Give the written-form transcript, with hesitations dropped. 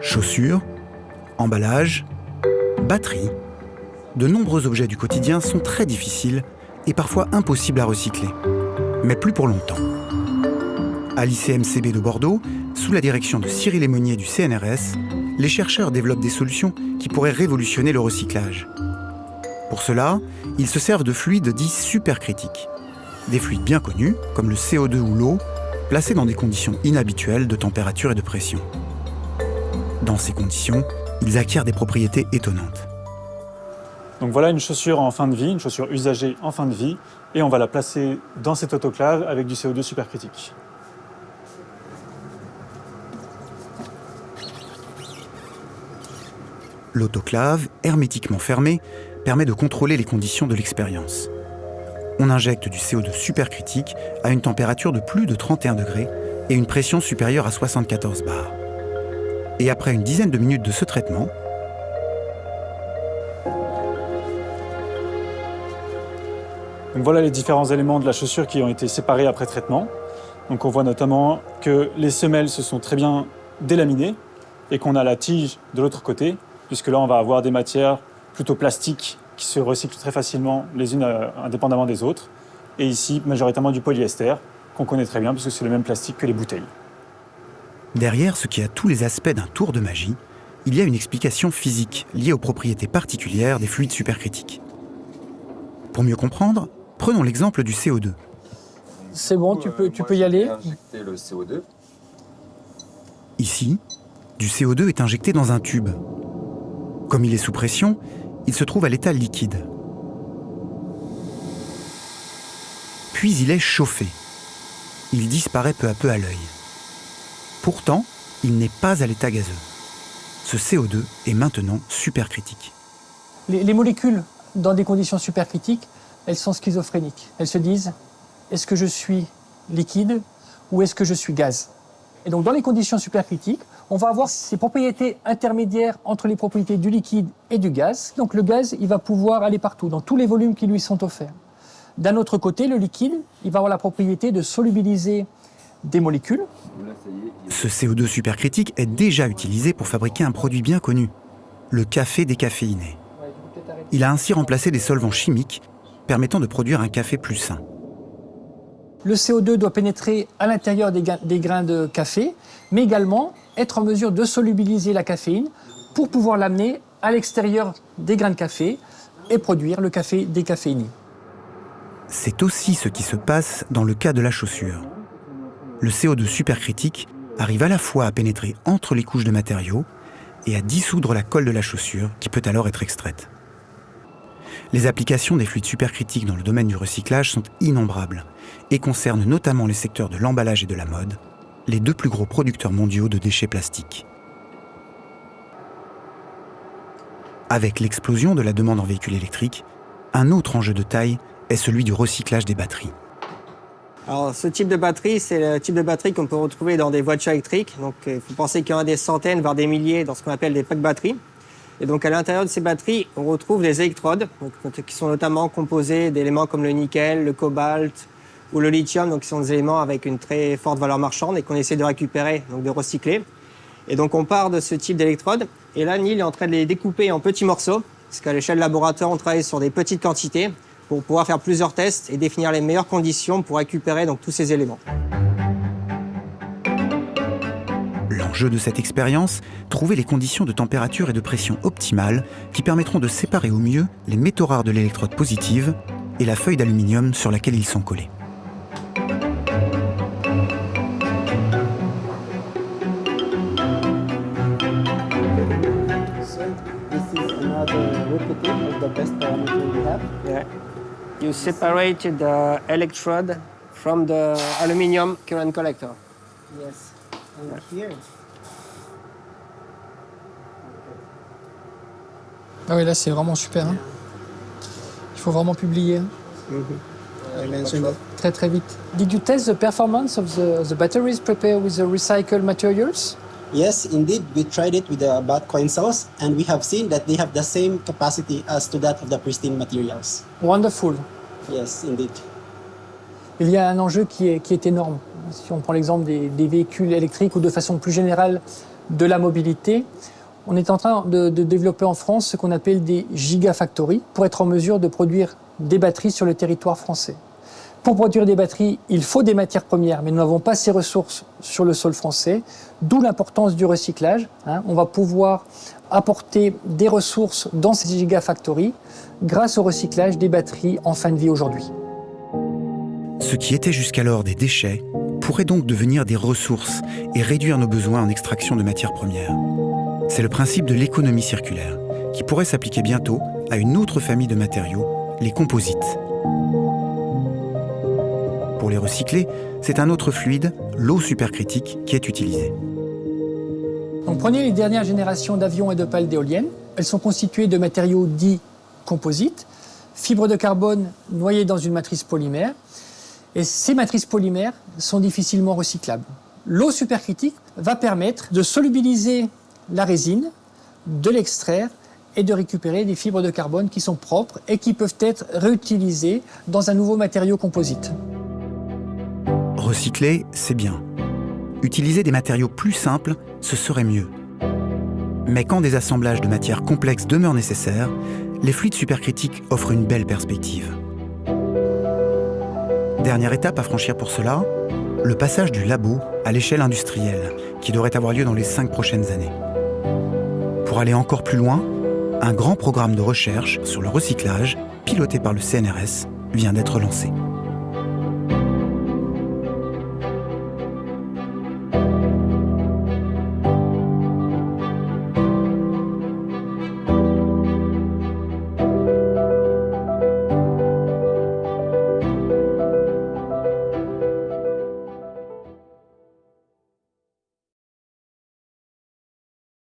Chaussures, emballages, batteries. De nombreux objets du quotidien sont très difficiles et parfois impossibles à recycler. Mais plus pour longtemps. À l'ICMCB de Bordeaux, sous la direction de Cyril Aymonier du CNRS, les chercheurs développent des solutions qui pourraient révolutionner le recyclage. Pour cela, ils se servent de fluides dits supercritiques. Des fluides bien connus, comme le CO2 ou l'eau, placés dans des conditions inhabituelles de température et de pression. Dans ces conditions, ils acquièrent des propriétés étonnantes. Donc voilà une chaussure en fin de vie, une chaussure usagée en fin de vie, et on va la placer dans cette autoclave avec du CO2 supercritique. L'autoclave, hermétiquement fermée, permet de contrôler les conditions de l'expérience. On injecte du CO2 supercritique à une température de plus de 31 degrés et une pression supérieure à 74 bars. Et après une dizaine de minutes de ce traitement, donc voilà les différents éléments de la chaussure qui ont été séparés après traitement. Donc on voit notamment que les semelles se sont très bien délaminées et qu'on a la tige de l'autre côté, puisque là on va avoir des matières plutôt plastiques qui se recyclent très facilement les unes indépendamment des autres. Et ici, majoritairement du polyester, qu'on connaît très bien, puisque c'est le même plastique que les bouteilles. derrière ce qui a tous les aspects d'un tour de magie, il y a une explication physique liée aux propriétés particulières des fluides supercritiques. Pour mieux comprendre, prenons l'exemple du CO2. C'est bon, tu peux y aller. Injecter le CO2. Ici, du CO2 est injecté dans un tube. Comme il est sous pression, il se trouve à l'état liquide. Puis il est chauffé. Il disparaît peu à peu à l'œil. Pourtant, il n'est pas à l'état gazeux. Ce CO2 est maintenant supercritique. Les molécules, dans des conditions supercritiques, elles sont schizophréniques. Elles se disent, est-ce que je suis liquide ou est-ce que je suis gaz? Et donc, dans les conditions supercritiques, on va avoir ces propriétés intermédiaires entre les propriétés du liquide et du gaz. Donc, le gaz, il va pouvoir aller partout, dans tous les volumes qui lui sont offerts. D'un autre côté, le liquide, il va avoir la propriété de solubiliser des molécules. Ce CO2 supercritique est déjà utilisé pour fabriquer un produit bien connu, le café décaféiné. Il a ainsi remplacé des solvants chimiques permettant de produire un café plus sain. Le CO2 doit pénétrer à l'intérieur des grains de café, mais également être en mesure de solubiliser la caféine pour pouvoir l'amener à l'extérieur des grains de café et produire le café décaféiné. C'est aussi ce qui se passe dans le cas de la chaussure. Le CO2 supercritique arrive à la fois à pénétrer entre les couches de matériaux et à dissoudre la colle de la chaussure qui peut alors être extraite. Les applications des fluides supercritiques dans le domaine du recyclage sont innombrables et concernent notamment les secteurs de l'emballage et de la mode, les deux plus gros producteurs mondiaux de déchets plastiques. Avec l'explosion de la demande en véhicules électriques, un autre enjeu de taille est celui du recyclage des batteries. Alors, ce type de batterie, c'est le type de batterie qu'on peut retrouver dans des voitures électriques. Donc, il faut penser qu'il y en a des centaines, voire des milliers dans ce qu'on appelle des packs batteries. Et donc, à l'intérieur de ces batteries, on retrouve des électrodes, qui sont notamment composés d'éléments comme le nickel, le cobalt ou le lithium, donc qui sont des éléments avec une très forte valeur marchande et qu'on essaie de récupérer, donc de recycler. Et donc, on part de ce type d'électrodes. Et là, Neil est en train de les découper en petits morceaux, parce qu'à l'échelle laboratoire, on travaille sur des petites quantités pour pouvoir faire plusieurs tests et définir les meilleures conditions pour récupérer donc tous ces éléments. L'enjeu de cette expérience, trouver les conditions de température et de pression optimales qui permettront de séparer au mieux les métaux rares de l'électrode positive et la feuille d'aluminium sur laquelle ils sont collés. You separated the electrode from the aluminium current collector. Yes, and here. Ah oui, là, c'est vraiment super. Hein. Il faut vraiment publier. Hein. I mentioned it. Très, très vite. Did you test the performance of the batteries prepared with the recycled materials? Yes, indeed, we tried it with the bat coin cells, and we have seen that they have the same capacity as to that of the pristine materials. Wonderful. Yes, indeed. Il y a un enjeu qui est énorme. Si on prend l'exemple des véhicules électriques ou de façon plus générale de la mobilité, on est en train de développer en France ce qu'on appelle des gigafactories pour être en mesure de produire des batteries sur le territoire français. Pour produire des batteries, il faut des matières premières, mais nous n'avons pas ces ressources sur le sol français, d'où l'importance du recyclage. On va pouvoir apporter des ressources dans ces gigafactories grâce au recyclage des batteries en fin de vie aujourd'hui. Ce qui était jusqu'alors des déchets pourrait donc devenir des ressources et réduire nos besoins en extraction de matières premières. C'est le principe de l'économie circulaire, qui pourrait s'appliquer bientôt à une autre famille de matériaux, les composites. Pour les recycler, c'est un autre fluide, l'eau supercritique, qui est utilisé. Donc, prenez les dernières générations d'avions et de pales d'éoliennes. Elles sont constituées de matériaux dits composites, fibres de carbone noyées dans une matrice polymère. Et ces matrices polymères sont difficilement recyclables. L'eau supercritique va permettre de solubiliser la résine, de l'extraire et de récupérer des fibres de carbone qui sont propres et qui peuvent être réutilisées dans un nouveau matériau composite. Recycler, c'est bien. Utiliser des matériaux plus simples, ce serait mieux. Mais quand des assemblages de matières complexes demeurent nécessaires, les fluides supercritiques offrent une belle perspective. Dernière étape à franchir pour cela, le passage du labo à l'échelle industrielle, qui devrait avoir lieu dans les 5 prochaines années. Pour aller encore plus loin, un grand programme de recherche sur le recyclage, piloté par le CNRS, vient d'être lancé.